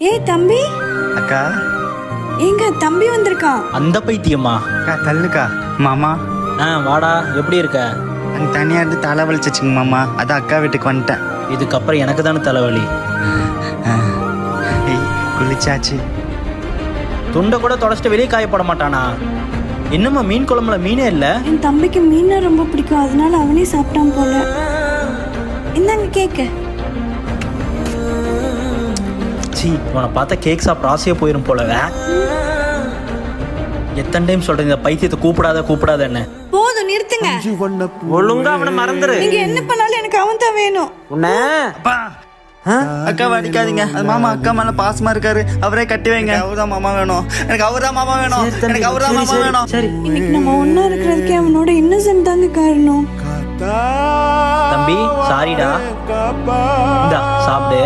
ஏய் தம்பி. அக்கா. எங்க தம்பி வந்திருக்கான். அந்த பைத்தியம்மா. அக்கா தள்ளுக்கா. மாமா. வாடா, எப்படி இருக்க? அங்கே தனியாக இருந்து தலை வலிச்சிச்சுங்க மாமா, அதான் அக்கா வீட்டுக்கு வந்துட்டேன். இதுக்கப்புறம் எனக்கு தானே தலைவலி. குளிச்சாச்சு. துண்டை கூட தொடச்சிட்டு வெளியே காயப்பட மாட்டானா? என்னம்மா மீன் குழம்புல மீனே இல்லை? என் தம்பிக்கு மீனை ரொம்ப பிடிக்கும், அதனால அவனே சாப்பிட்டான் போல. இந்தாங்க கேக்கு. சி, இவனை பார்த்தா கேக் சாப்பிட ஆசையாக போயிடும் போல. எத்தனை டைம் சொல்றேன் இந்த பைத்தியத்தை கூப்பிடாத என்ன? போதும் நிறுத்துங்க. ஒழுங்கா அவனை மறந்துரு. நீங்க என்ன பண்ணாலும் எனக்கு அவன் தான் வேணும். அப்பா அக்கா அடிக்காதீங்க. அது மாமா அக்கா மேல பாசமா இருக்காரு, அவரே கட்டி வைங்க. அவர்தான் மாமா வேணும், எனக்கு அவர்தான் மாமா வேணும், எனக்கு அவர்தான் மாமா வேணும். சரி, இன்னைக்கு நம்ம ஒன்னா இருக்கிறதுக்கு அவனோட இன்னசென்ட் தாங்க காரணம். தம்பி சாரிடா, இந்தா சாப்பிடு.